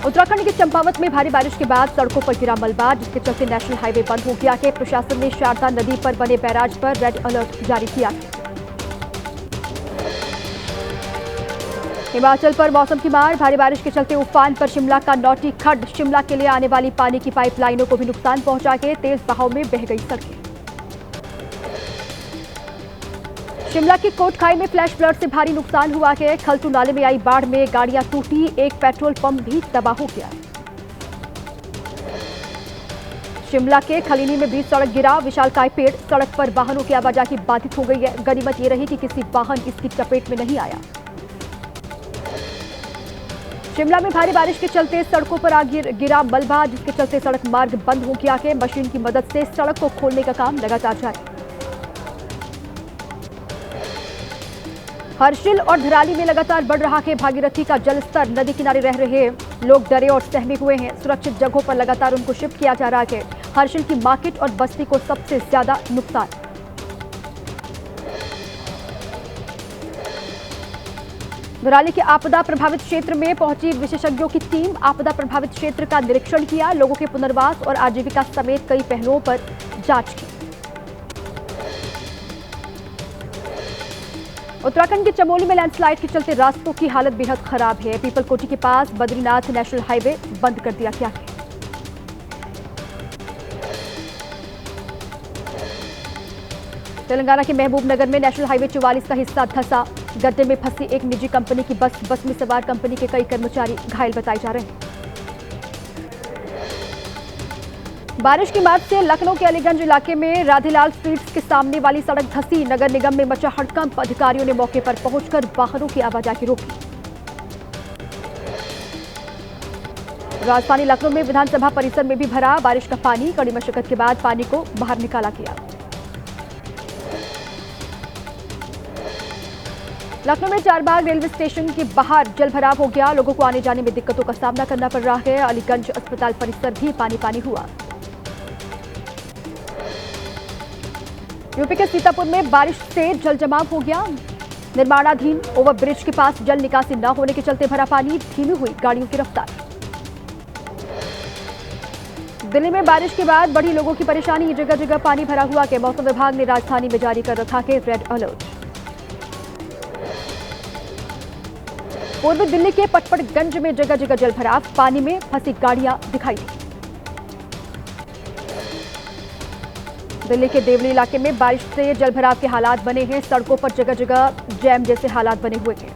उत्तराखंड के चंपावत में भारी बारिश के बाद सड़कों पर गिरा मलबा, जिसके चलते नेशनल हाईवे बंद हो गया है। प्रशासन ने शारदा नदी पर बने बैराज पर रेड अलर्ट जारी किया है। हिमाचल पर मौसम की मार, भारी बारिश के चलते उफान पर शिमला का नौटी खड्ड, शिमला के लिए आने वाली पानी की पाइपलाइनों को भी नुकसान पहुंचा के तेज बहाव में बह गई सड़कें। शिमला की कोट खाई में फ्लैश फ्लड से भारी नुकसान हुआ है। खलतू नाले में आई बाढ़ में गाड़ियां टूटी, एक पेट्रोल पंप भी तबाह हो गया। शिमला के खलीनी में बीच सड़क गिरा विशालकाय पेड़, सड़क पर वाहनों की आवाजाही बाधित हो गई है। गनीमत ये रही कि किसी वाहन इसकी चपेट में नहीं आया। शिमला में भारी बारिश के चलते सड़कों पर गिरा मलबा, जिसके चलते सड़क मार्ग बंद हो गया है। मशीन की मदद से सड़क को खोलने का काम लगातार जारी। हर्षिल और धराली में लगातार बढ़ रहा है भागीरथी का जलस्तर। नदी किनारे रह रहे लोग डरे और सहमे हुए हैं। सुरक्षित जगहों पर लगातार उनको शिफ्ट किया जा रहा है। हर्षिल की मार्केट और बस्ती को सबसे ज्यादा नुकसान। धराली के आपदा प्रभावित क्षेत्र में पहुंची विशेषज्ञों की टीम, आपदा प्रभावित क्षेत्र का निरीक्षण किया, लोगों के पुनर्वास और आजीविका समेत कई पहलुओं पर जांच की। उत्तराखंड के चमोली में लैंडस्लाइड के चलते रास्तों की हालत बेहद खराब है। पीपलकोटी के पास बद्रीनाथ नेशनल हाईवे बंद कर दिया गया है। तेलंगाना के महबूब नगर में नेशनल हाईवे 44 का हिस्सा धंसा, गड्ढे में फंसी एक निजी कंपनी की बस में सवार कंपनी के कई कर्मचारी घायल बताए जा रहे हैं। बारिश की मार से लखनऊ के अलीगंज इलाके में राधेलाल स्ट्रीट के सामने वाली सड़क धंसी, नगर निगम में मचा हड़कंप, अधिकारियों ने मौके पर पहुंचकर वाहनों की आवाजाही रोकी। राजधानी लखनऊ में विधानसभा परिसर में भी भरा बारिश का पानी, कड़ी मशक्कत के बाद पानी को बाहर निकाला गया। लखनऊ में चारबाग रेलवे स्टेशन के बाहर जलभराव हो गया, लोगों को आने जाने में दिक्कतों का सामना करना पड़ रहा है। अलीगंज अस्पताल परिसर भी पानी पानी हुआ। यूपी के सीतापुर में बारिश से जल जमाव हो गया, निर्माणाधीन ओवरब्रिज के पास जल निकासी न होने के चलते भरा पानी, धीमी हुई गाड़ियों की रफ्तार। दिल्ली में बारिश के बाद बढ़ी लोगों की परेशानी, जगह जगह पानी भरा हुआ है। मौसम विभाग ने राजधानी में जारी कर रखा है रेड अलर्ट। पूर्वी दिल्ली के पटपड़गंज में जगह जगह जलभराव, पानी में फंसी गाड़ियां दिखाई दी। दिल्ली के देवली इलाके में बारिश से जलभराव के हालात बने हैं, सड़कों पर जगह जगह जैम जैसे हालात बने हुए हैं।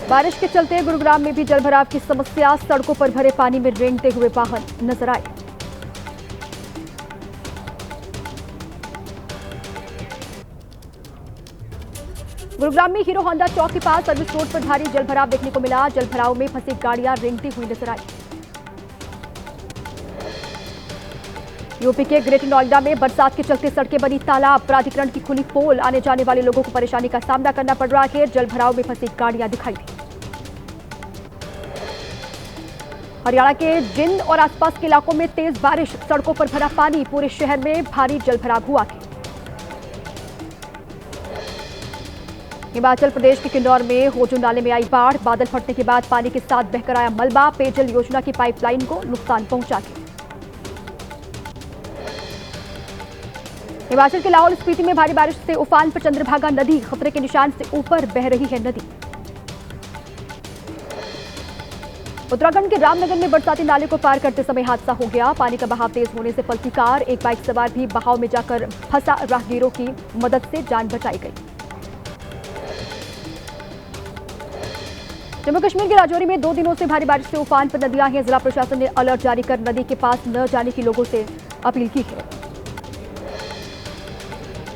बारिश के चलते गुरुग्राम में भी जलभराव की समस्या, सड़कों पर भरे पानी में रेंगते हुए वाहन नजर आए। गुरुग्राम में हीरो होंडा चौक के पास सर्विस रोड पर भारी जलभराव देखने को मिला, जलभराव में फंसी गाड़ियां रेंगती हुई नजर आई। यूपी के ग्रेटर नोएडा में बरसात के चलते सड़कें बनी तालाब, प्राधिकरण की खुली पोल, आने जाने वाले लोगों को परेशानी का सामना करना पड़ रहा है। जलभराव में फंसी गाड़ियां दिखाई दी। हरियाणा के जिंद और आसपास के इलाकों में तेज बारिश, सड़कों पर भरा पानी, पूरे शहर में भारी जलभराव हुआ है। हिमाचल प्रदेश के किन्नौर में होजो नाले में आई बाढ़, बादल फटने के बाद पानी के साथ बहकर आया मलबा, पेयजल योजना की पाइपलाइन को नुकसान पहुंचा है। हिमाचल के लाहौल स्पीति में भारी बारिश से उफान पर चंद्रभागा नदी, खतरे के निशान से ऊपर बह रही है नदी। उत्तराखंड के रामनगर में बरसाती नाले को पार करते समय हादसा हो गया, पानी का बहाव तेज होने से पलटी कार, एक बाइक सवार भी बहाव में जाकर फंसा, राहगीरों की मदद से जान बचाई गई। जम्मू कश्मीर के राजौरी में 2 दिनों से भारी बारिश से उफान पर नदियां हैं। जिला प्रशासन ने अलर्ट जारी कर नदी के पास न जाने की लोगों से अपील की है।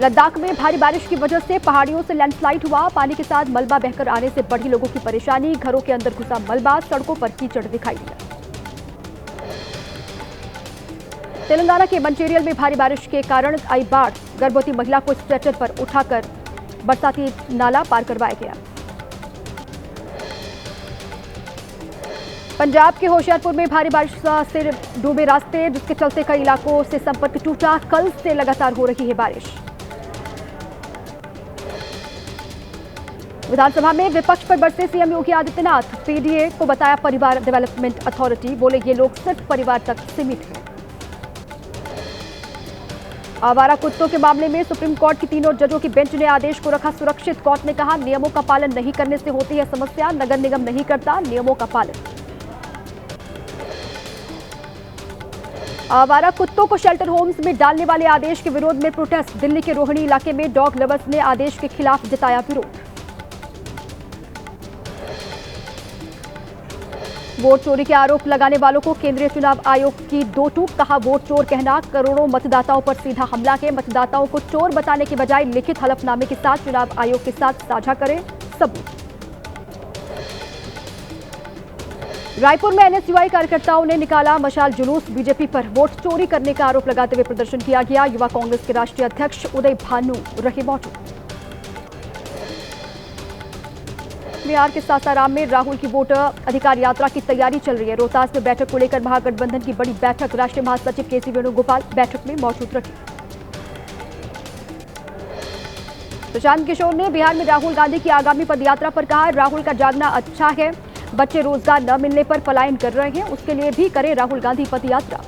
लद्दाख में भारी बारिश की वजह से पहाड़ियों से लैंडस्लाइड हुआ, पानी के साथ मलबा बहकर आने से बढ़ी लोगों की परेशानी, घरों के अंदर घुसा मलबा, सड़कों पर कीचड़ दिखाई दिया। तेलंगाना के मंचेरियल में भारी बारिश के कारण आई बाढ़, गर्भवती महिला को स्ट्रेचर पर उठाकर बरसाती नाला पार करवाया गया। पंजाब के होशियारपुर में भारी बारिश से डूबे रास्ते, जिसके चलते कई इलाकों से संपर्क टूटा, कल से लगातार हो रही है बारिश। विधानसभा में विपक्ष पर बरसे सीएम योगी आदित्यनाथ। पीडीए को बताया परिवार डेवलपमेंट अथॉरिटी, बोले ये लोग सिर्फ परिवार तक सीमित हैं। आवारा कुत्तों के मामले में सुप्रीम कोर्ट की तीनों जजों की बेंच ने आदेश को रखा सुरक्षित। कोर्ट ने कहा नियमों का पालन नहीं करने से होती है समस्या, नगर निगम नहीं करता नियमों का पालन। आवारा कुत्तों को शेल्टर होम्स में डालने वाले आदेश के विरोध में प्रोटेस्ट। दिल्ली के रोहिणी इलाके में डॉग लवर्स ने आदेश के खिलाफ जताया विरोध। वोट चोरी के आरोप लगाने वालों को केंद्रीय चुनाव आयोग की दो टूक। कहा वोट चोर कहना करोड़ों मतदाताओं पर सीधा हमला है। मतदाताओं को चोर बताने के बजाय लिखित हलफनामे के साथ चुनाव आयोग के साथ साझा करें सबूत। रायपुर में एनएसयूआई कार्यकर्ताओं ने निकाला मशाल जुलूस। बीजेपी पर वोट चोरी करने का आरोप लगाते हुए प्रदर्शन किया गया। युवा कांग्रेस के राष्ट्रीय अध्यक्ष उदय भानु रहे मौजूद। बिहार के सासाराम में राहुल की वोटर अधिकार यात्रा की तैयारी चल रही है। रोहतास में बैठक को लेकर महागठबंधन की बड़ी बैठक। राष्ट्रीय महासचिव केसी वेणुगोपाल बैठक में मौजूद रहे। प्रशांत किशोर ने बिहार में राहुल गांधी की आगामी पदयात्रा पर कहा राहुल का जागना अच्छा है, बच्चे रोजगार न मिलने पर पलायन कर रहे हैं, उसके लिए भी करे राहुल गांधी पदयात्रा।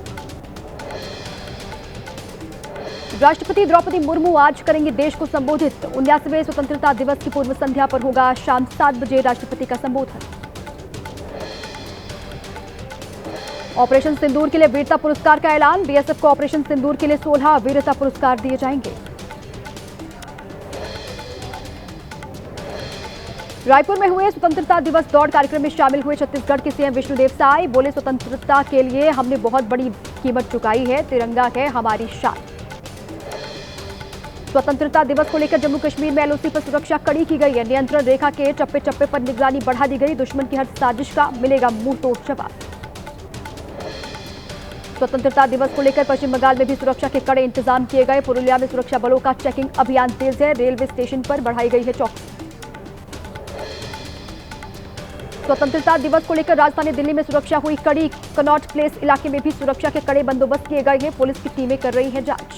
राष्ट्रपति द्रौपदी मुर्मू आज करेंगे देश को संबोधित। 79वें स्वतंत्रता दिवस की पूर्व संध्या पर होगा शाम 7 बजे राष्ट्रपति का संबोधन। ऑपरेशन सिंदूर के लिए वीरता पुरस्कार का ऐलान। बीएसएफ को ऑपरेशन सिंदूर के लिए 16 वीरता पुरस्कार दिए जाएंगे। रायपुर में हुए स्वतंत्रता दिवस दौड़ कार्यक्रम में शामिल हुए छत्तीसगढ़ के सीएम विष्णुदेव साय। बोले स्वतंत्रता के लिए हमने बहुत बड़ी कीमत चुकाई है, तिरंगा है हमारी शान। स्वतंत्रता दिवस को लेकर जम्मू कश्मीर में एलओसी पर सुरक्षा कड़ी की गई है। नियंत्रण रेखा के चप्पे चप्पे पर निगरानी बढ़ा दी गई। दुश्मन की हर साजिश का मिलेगा मुंहतोड़ जवाब। स्वतंत्रता दिवस को लेकर पश्चिम बंगाल में भी सुरक्षा के कड़े इंतजाम किए गए। पुरुलिया में सुरक्षा बलों का चेकिंग अभियान तेज है। रेलवे स्टेशन पर बढ़ाई गई है चौकसी। स्वतंत्रता दिवस को लेकर राजधानी दिल्ली में सुरक्षा हुई कड़ी। कनॉट प्लेस इलाके में भी सुरक्षा के कड़े बंदोबस्त किए गए हैं। पुलिस की टीमें कर रही हैं जांच।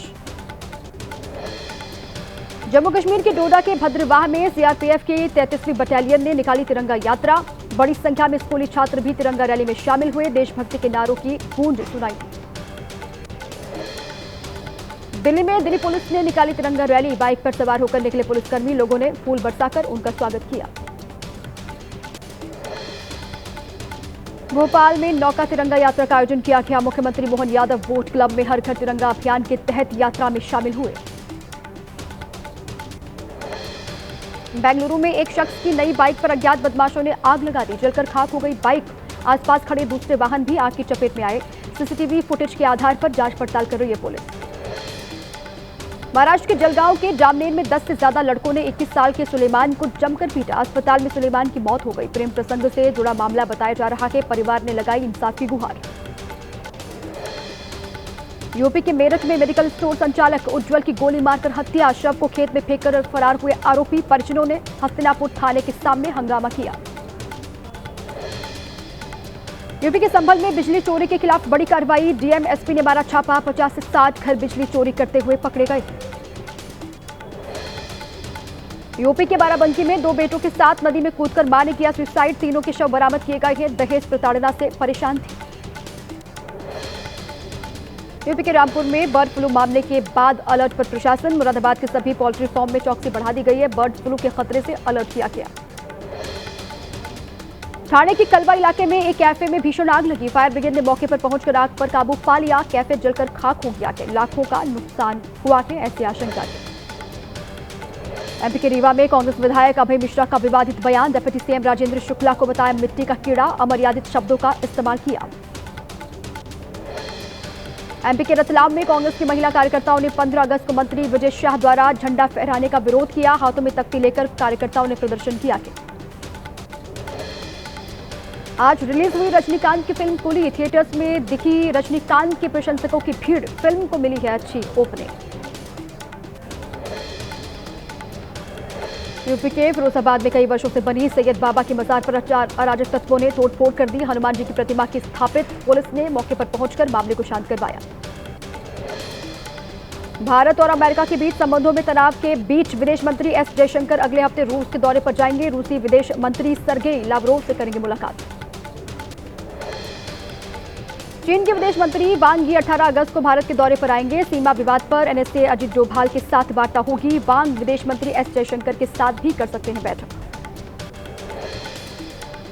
जम्मू कश्मीर के डोडा के भद्रवाह में सीआरपीएफ की 33वीं बटालियन ने निकाली तिरंगा यात्रा। बड़ी संख्या में स्कूली छात्र भी तिरंगा रैली में शामिल हुए। देशभक्ति के नारों की गूंज सुनाई दी। दिल्ली में दिल्ली पुलिस ने निकाली तिरंगा रैली। बाइक पर सवार होकर निकले पुलिसकर्मी, लोगों ने फूल बरसाकर उनका स्वागत किया। भोपाल में नौका तिरंगा यात्रा का आयोजन किया गया। मुख्यमंत्री मोहन यादव वोट क्लब में हर घर तिरंगा अभियान के तहत यात्रा में शामिल हुए। बेंगलुरु में एक शख्स की नई बाइक पर अज्ञात बदमाशों ने आग लगा दी। जलकर खाक हो गई बाइक। आसपास खड़े दूसरे वाहन भी आग की चपेट में आए। सीसीटीवी फुटेज के आधार पर जांच पड़ताल कर रही है पुलिस। महाराष्ट्र के जलगांव के जामनेर में 10 से ज्यादा लड़कों ने 21 साल के सुलेमान को जमकर पीटा। अस्पताल में सुलेमान की मौत हो गई। प्रेम प्रसंग से जुड़ा मामला बताया जा रहा है। परिवार ने लगाई इंसाफ की गुहार। यूपी के मेरठ में मेडिकल स्टोर संचालक उज्जवल की गोली मारकर हत्या। शव को खेत में फेंककर फरार हुए आरोपी। परिजनों ने हस्तिनापुर थाने के सामने हंगामा किया। यूपी के संभल में बिजली चोरी के खिलाफ बड़ी कार्रवाई। डीएम एसपी ने मारा छापा। 50 से 60 घर बिजली चोरी करते हुए पकड़े गए। यूपी के बाराबंकी में 2 बेटों के साथ नदी में कूदकर मां ने किया सुसाइड। तीनों के शव बरामद किए गए हैं। दहेज प्रताड़ना से परेशान थे। यूपी के रामपुर में बर्ड फ्लू मामले के बाद अलर्ट पर प्रशासन। मुरादाबाद के सभी पोल्ट्री फार्म में चौकसी बढ़ा दी गई है। बर्ड फ्लू के खतरे से अलर्ट किया गया। ठाणे के कलवा इलाके में एक कैफे में भीषण आग लगी। फायर ब्रिगेड ने मौके पर पहुंचकर आग पर काबू पा लिया। कैफे जलकर खाक हो गया है। लाखों का नुकसान हुआ है, ऐसी आशंका है। एमपी के रीवा में कांग्रेस विधायक अभय मिश्रा का विवादित बयान। डिप्टी सीएम राजेंद्र शुक्ला को बताया मिट्टी का कीड़ा। अमर्यादित शब्दों का इस्तेमाल किया। एमपी के रतलाम में कांग्रेस की महिला कार्यकर्ताओं ने 15 अगस्त को मंत्री विजय शाह द्वारा झंडा फहराने का विरोध किया। हाथों में तख्ती लेकर कार्यकर्ताओं ने प्रदर्शन किया। आज रिलीज हुई रजनीकांत की फिल्म कुली। थिएटर्स में दिखी रजनीकांत के प्रशंसकों की भीड़। फिल्म को मिली है अच्छी ओपनिंग। यूपी के फिरोजाबाद में कई वर्षों से बनी सैयद बाबा की मजार पर अराजक तत्वों ने तोड़फोड़ कर दी। हनुमान जी की प्रतिमा की स्थापित। पुलिस ने मौके पर पहुंचकर मामले को शांत करवाया। भारत और अमेरिका के बीच संबंधों में तनाव के बीच विदेश मंत्री एस जयशंकर अगले हफ्ते रूस के दौरे पर जाएंगे। रूसी विदेश मंत्री सर्गेई लावरोव से करेंगे मुलाकात। चीन के विदेश मंत्री वांग यी 18 अगस्त को भारत के दौरे पर आएंगे। सीमा विवाद पर एनएसए अजित डोभाल के साथ वार्ता होगी। वांग विदेश मंत्री एस जयशंकर के साथ भी कर सकते हैं बैठक।